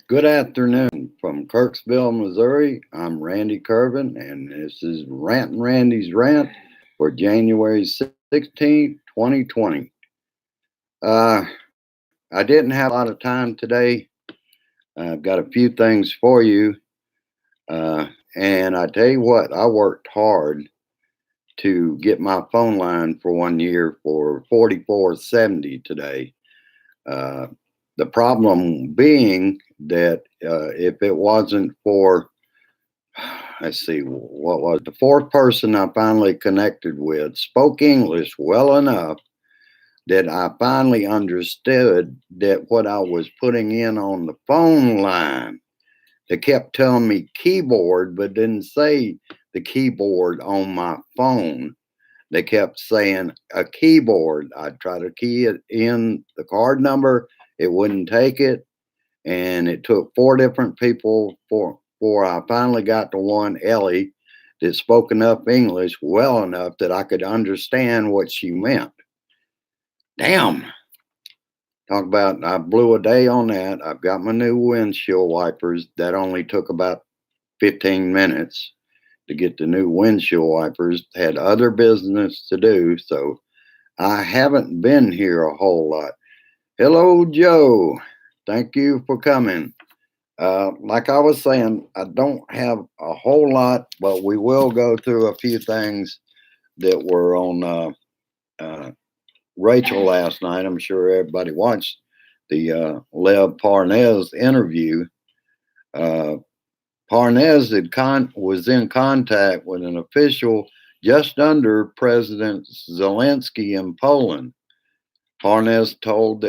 Good afternoon from Kirksville, Missouri. I'm Randy Curvin, and this is Rantin' Randy's Rant for January 16th, 2020. I didn't have a lot of time today. I've got a few things for you. And I tell you what, I worked hard to get my phone line for 1 year for 44.70 today. Uh, the problem being that if it wasn't for, let's see, what was the fourth person I finally connected with spoke English well enough that I finally understood that what I was putting in on the phone line, they kept telling me keyboard, but didn't say the keyboard on my phone. They kept saying a keyboard. I'd try to key it in the card number. It wouldn't take it. And it took four different people before I finally got to one, Ellie, that spoke enough English well enough that I could understand what she meant. Damn. Talk about, I blew a day on that. I've got my new windshield wipers. That only took about 15 minutes to get the new windshield wipers. Had other business to do, so I haven't been here a whole lot. Hello, Joe. Thank you for coming. Like I was saying, I don't have a whole lot, but we will go through a few things that were on Rachel last night. I'm sure everybody watched the Lev Parnes interview. Uh, Parnes was in contact with an official just under President Zelensky in Poland. Parnes told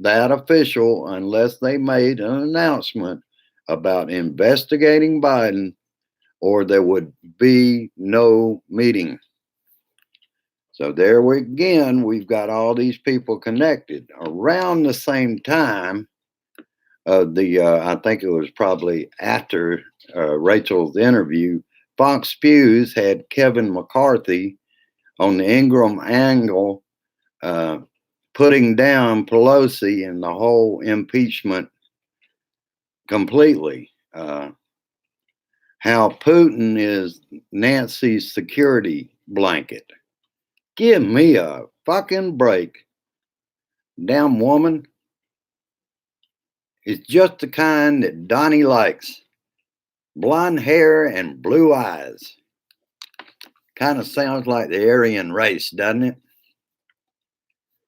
that official, unless they made an announcement about investigating Biden, or there would be no meeting. So there we again, we've got all these people connected around the same time. I think it was probably after Rachel's interview. Fox News had Kevin McCarthy on the Ingram angle, putting down Pelosi and the whole impeachment completely. How Putin is Nancy's security blanket. Give me a fucking break. Damn woman. It's just the kind that Donnie likes. Blonde hair and blue eyes. Kind of sounds like the Aryan race, doesn't it?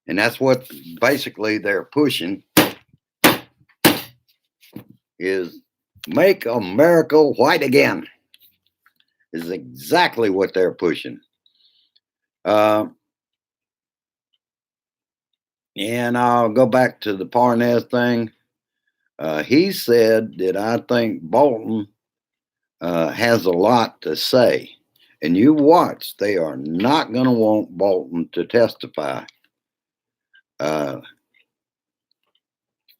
And that's what basically they're pushing is make America white again. Is exactly what they're pushing. And I'll go back to the Parnas thing. He said that I think Bolton has a lot to say. And you watch, they are not going to want Bolton to testify.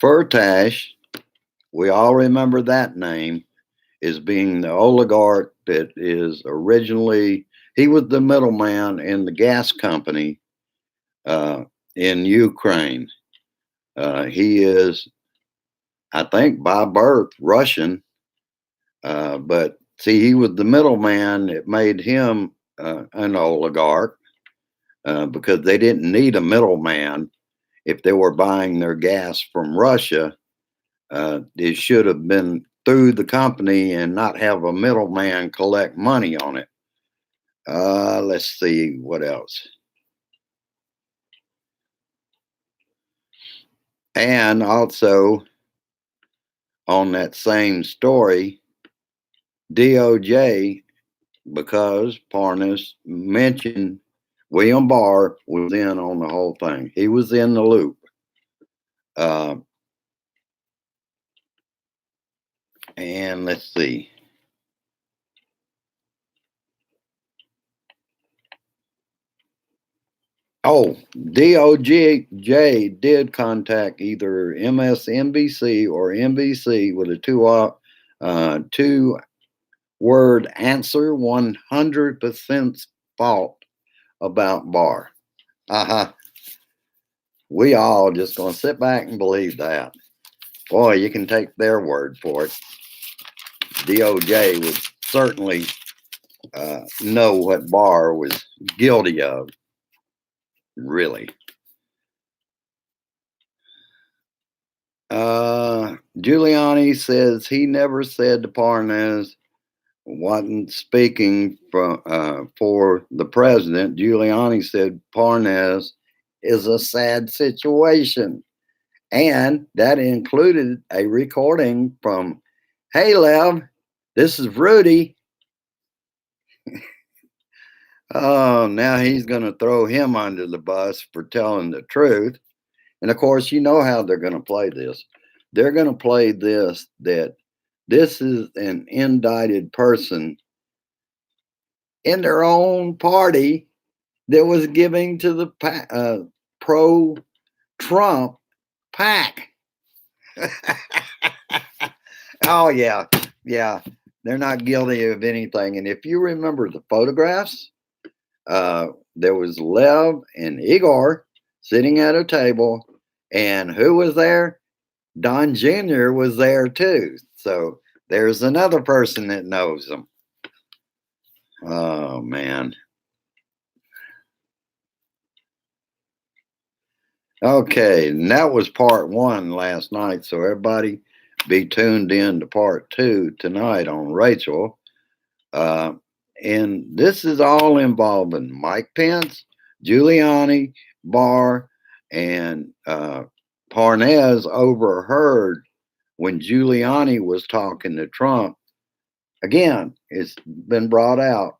Firtash, we all remember that name, is being the oligarch that is originally, he was the middleman in the gas company in Ukraine. He is, I think, by birth Russian, but see, he was the middleman that made him an oligarch because they didn't need a middleman if they were buying their gas from Russia. It should have been through the company and not have a middleman collect money on it. Let's see what else. And also on that same story, DOJ, because Parnas mentioned William Barr was in on the whole thing. He was in the loop. And let's see. Oh, DOJ did contact either MSNBC or NBC with a two-word answer, 100% fault about Barr. We all just going to sit back and believe that. Boy, you can take their word for it. DOJ would certainly know what Barr was guilty of, really. Giuliani says he never said to Parnas wasn't speaking for the president. Giuliani said Parnas is a sad situation. And that included a recording from, "Hey, Lev, this is Rudy." Oh, now he's going to throw him under the bus for telling the truth. And of course, you know how they're going to play this. They're going to play this that this is an indicted person in their own party that was giving to the pro Trump PAC. Oh, yeah. Yeah. They're not guilty of anything. And if you remember the photographs, there was Lev and Igor sitting at a table. And who was there? Don Jr. was there too. So there's another person that knows them. Oh, man. Okay, and that was part one last night. So everybody be tuned in to part two tonight on Rachel. And this is all involving Mike Pence, Giuliani, Barr, and Parnas overheard when Giuliani was talking to Trump. Again, it's been brought out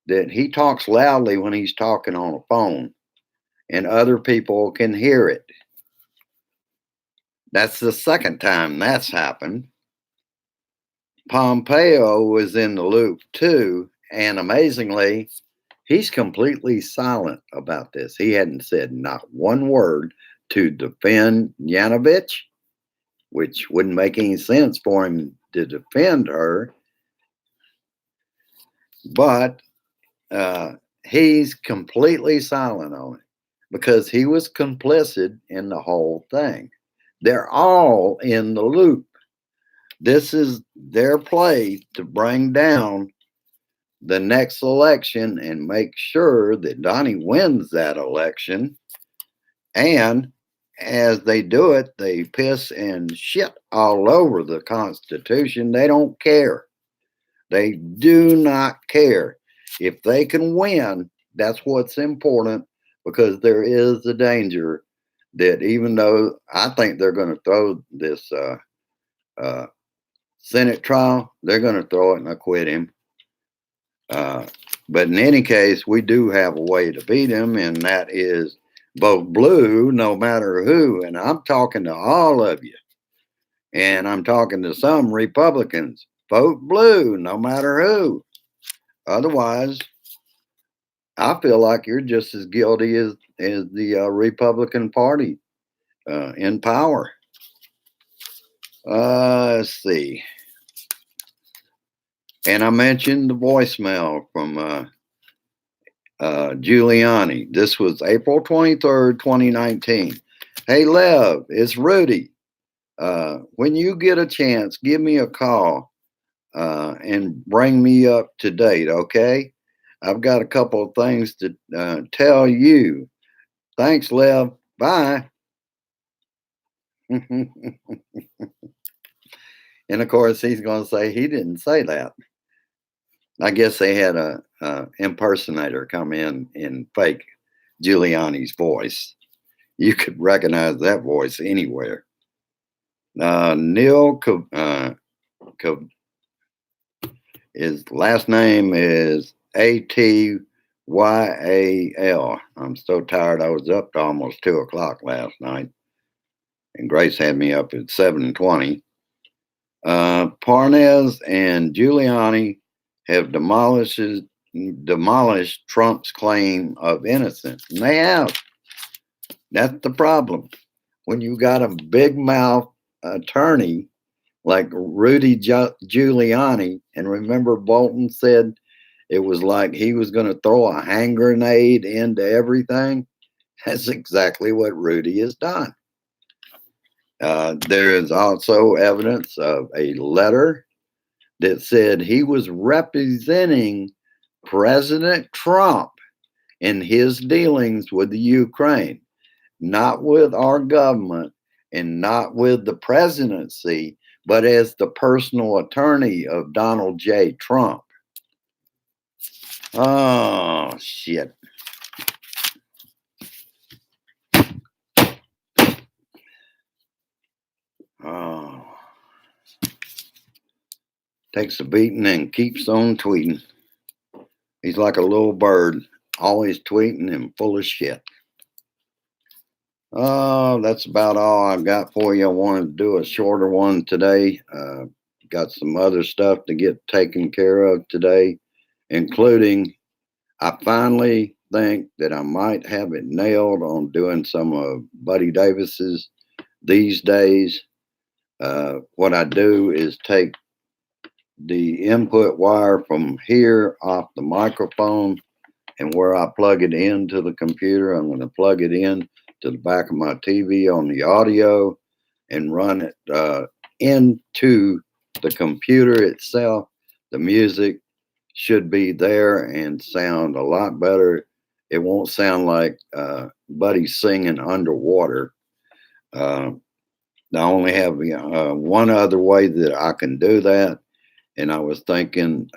that he talks loudly when he's talking on a phone, and other people can hear it. That's the second time that's happened. Pompeo was in the loop too, and amazingly, he's completely silent about this. He hadn't said not one word to defend Yanovich, which wouldn't make any sense for him to defend her. But he's completely silent on it because he was complicit in the whole thing. They're all in the loop. This is their play to bring down the next election and make sure that Donnie wins that election. And as they do it, they piss and shit all over the Constitution. They don't care. They do not care. If they can win, that's what's important, because there is the danger that even though I think they're going to throw this Senate trial, they're going to throw it and acquit him. But in any case, we do have a way to beat him, and that is vote blue no matter who. And I'm talking to all of you, and I'm talking to some Republicans. Vote blue no matter who. Otherwise, I feel like you're just as guilty as the Republican Party in power. Let's see. And I mentioned the voicemail from Giuliani. This was April 23rd, 2019. "Hey, Lev, it's Rudy. When you get a chance, give me a call and bring me up to date, okay? I've got a couple of things to tell you. Thanks, Lev. Bye." And of course, he's going to say he didn't say that. I guess they had a impersonator come in and fake Giuliani's voice. You could recognize that voice anywhere. Neil, his last name is Atyal. I'm so tired. I was up to almost 2 o'clock last night, and Grace had me up at 7:20. Parnas and Giuliani have demolished Trump's claim of innocence. And they have. That's the problem. When you got a big mouth attorney like Rudy Giuliani, and remember Bolton said it was like he was going to throw a hand grenade into everything. That's exactly what Rudy has done. There is also evidence of a letter that said he was representing President Trump in his dealings with the Ukraine, not with our government and not with the presidency, but as the personal attorney of Donald J. Trump. Oh, shit. Oh. Takes a beating and keeps on tweeting. He's like a little bird, always tweeting and full of shit. Oh, that's about all I've got for you. I wanted to do a shorter one today. Got some other stuff to get taken care of today, including I finally think that I might have it nailed on doing some of Buddy Davis's these days. What I do is take the input wire from here off the microphone, and where I plug it into the computer, I'm going to plug it in to the back of my TV on the audio and run it into the computer itself. The music should be there and sound a lot better. It won't sound like Buddy singing underwater. I only have one other way that I can do that, and I was thinking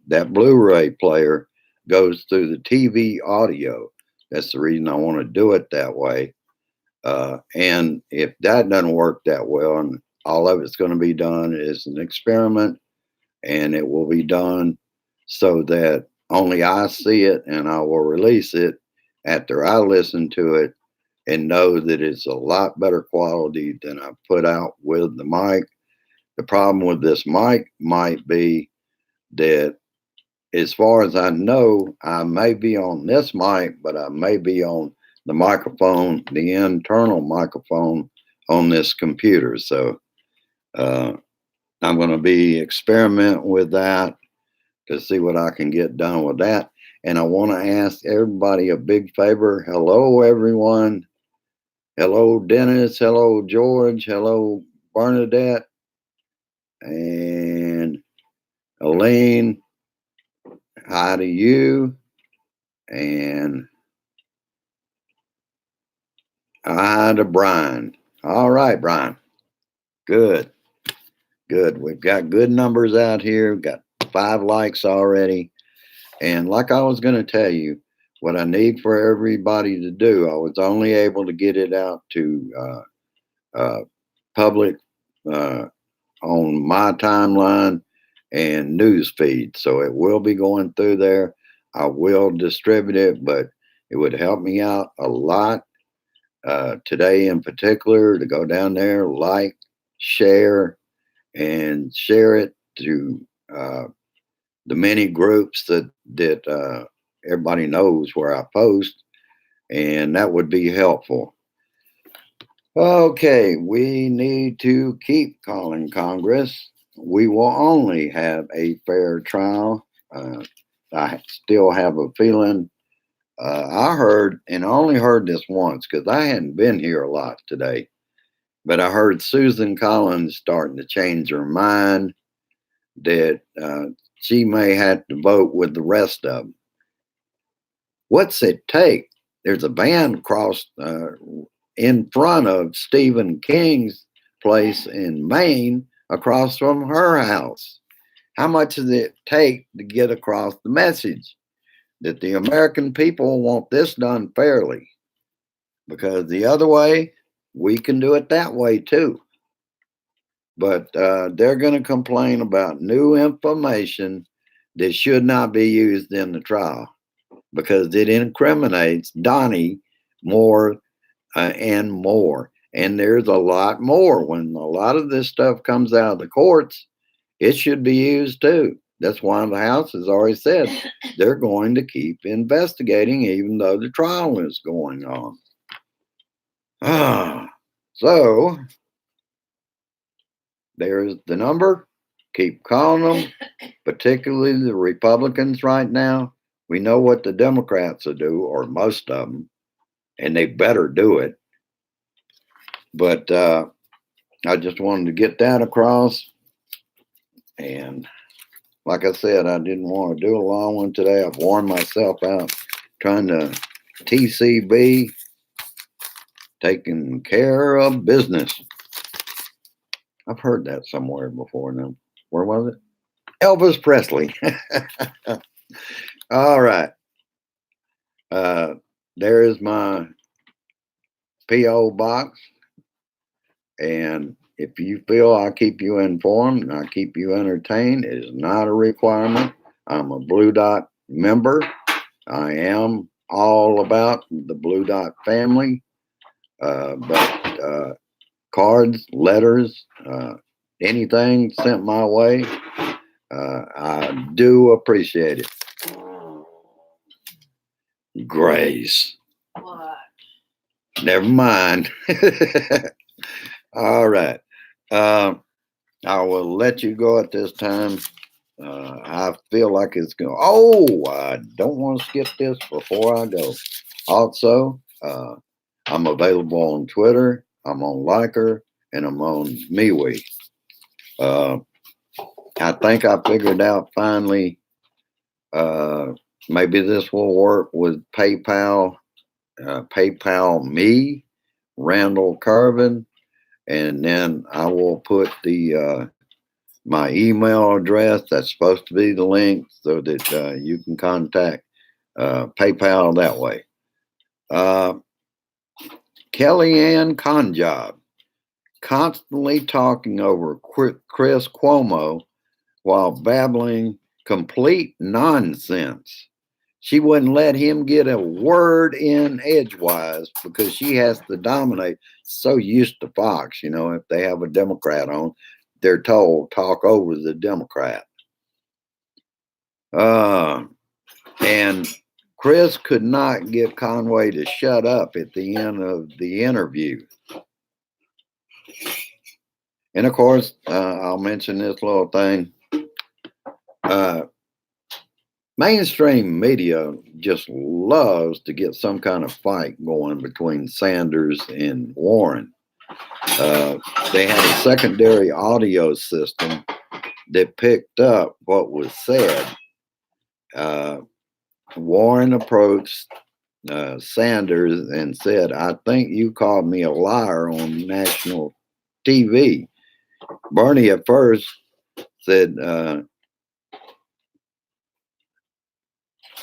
that Blu-ray player goes through the TV audio. That's the reason I want to do it that way. And if that doesn't work that well, and all of it's going to be done as an experiment, and it will be done so that only I see it, and I will release it after I listen to it and know that it's a lot better quality than I put out with the mic. The problem with this mic might be that, as far as I know, I may be on this mic, but I may be on the microphone, the internal microphone on this computer. So I'm going to be experiment with that to see what I can get done with that. And I want to ask everybody a big favor. Hello, everyone. Hello, Dennis. Hello, George. Hello, Bernadette. And Elaine. Hi to you. And hi to Brian. All right, Brian. Good. Good. We've got good numbers out here. We've got 5 likes already. And like I was going to tell you, what I need for everybody to do, I was only able to get it out to public on my timeline and news feed. So it will be going through there. I will distribute it, but it would help me out a lot today in particular to go down there, like, share, and share it to the many groups that everybody knows where I post, and that would be helpful. Okay, we need to keep calling Congress. We will only have a fair trial. I still have a feeling. I heard, and I only heard this once because I hadn't been here a lot today, but I heard Susan Collins starting to change her mind that she may have to vote with the rest of them. What's it take? There's a van across in front of Stephen King's place in Maine, across from her house. How much does it take to get across the message that the American people want this done fairly? Because the other way, we can do it that way too. But they're going to complain about new information that should not be used in the trial because it incriminates Donnie more and more. And there's a lot more. When a lot of this stuff comes out of the courts, it should be used too. That's why the House has already said they're going to keep investigating even though the trial is going on. So there's the number. Keep calling them, particularly the Republicans right now. We know what the Democrats will do, or most of them, and they better do it. But I just wanted to get that across. And like I said, I didn't want to do a long one today. I've worn myself out trying to TCB, taking care of business. I've heard that somewhere before now. Where was it? Elvis Presley. All right. Uh, there is my P.O. box. And if you feel I keep you informed and I keep you entertained, it is not a requirement. I'm a Blue Dot member. I am all about the Blue Dot family. But cards, letters, anything sent my way, I do appreciate it. Grace. What? Never mind. All right. I will let you go at this time. I feel like it's going. Oh, I don't want to skip this before I go. Also, I'm available on Twitter. I'm on Liker, and I'm on MeWe. I think I figured out finally. Maybe this will work with PayPal. PayPal me, Randall Carvin, and then I will put the my email address. That's supposed to be the link so that you can contact PayPal that way. Kellyanne Conjob, constantly talking over Chris Cuomo while babbling complete nonsense. She wouldn't let him get a word in edgewise because she has to dominate. So used to Fox, if they have a Democrat on, they're told talk over the Democrat. And Chris could not get Conway to shut up at the end of the interview. And of course, I'll mention this little thing. Mainstream media just loves to get some kind of fight going between Sanders and Warren. They had a secondary audio system that picked up what was said. Warren approached Sanders and said, "I think you called me a liar on national TV." Bernie at first said,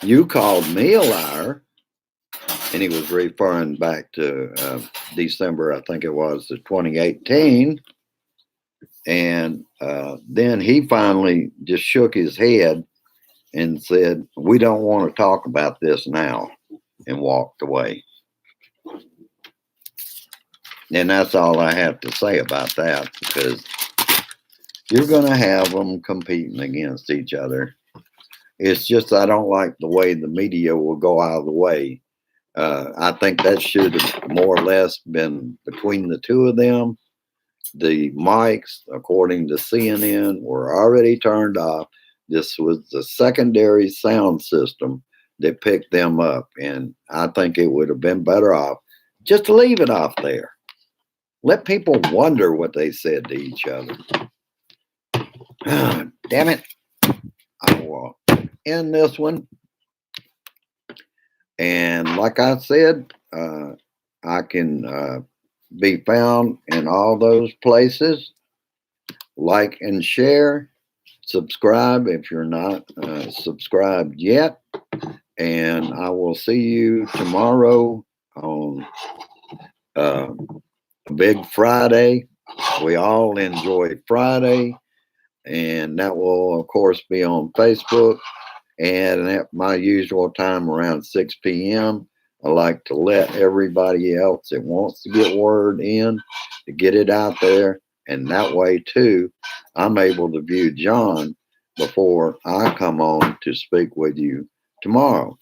"You called me a liar." And he was referring back to December, I think it was, 2018. And then he finally just shook his head and said, "We don't want to talk about this now," and walked away. And that's all I have to say about that, because you're going to have them competing against each other. It's just I don't like the way the media will go out of the way. I think that should have more or less been between the two of them. The mics, according to CNN, were already turned off. This was the secondary sound system that picked them up. And I think it would have been better off just to leave it off there. Let people wonder what they said to each other. Damn it. I will end this one. And like I said, I can be found in all those places. Like and share. Subscribe if you're not subscribed yet. And I will see you tomorrow on a big Friday. We all enjoy Friday. And that will, of course, be on Facebook. And at my usual time around 6 p.m., I like to let everybody else that wants to get word in to get it out there. And that way, too, I'm able to view John before I come on to speak with you tomorrow.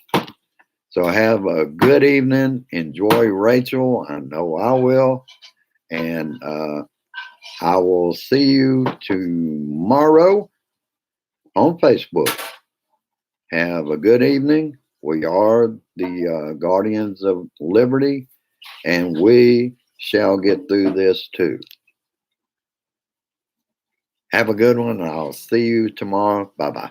So have a good evening. Enjoy Rachel. I know I will. And I will see you tomorrow on Facebook. Have a good evening. We are the Guardians of Liberty, and we shall get through this too. Have a good one. I'll see you tomorrow. Bye bye.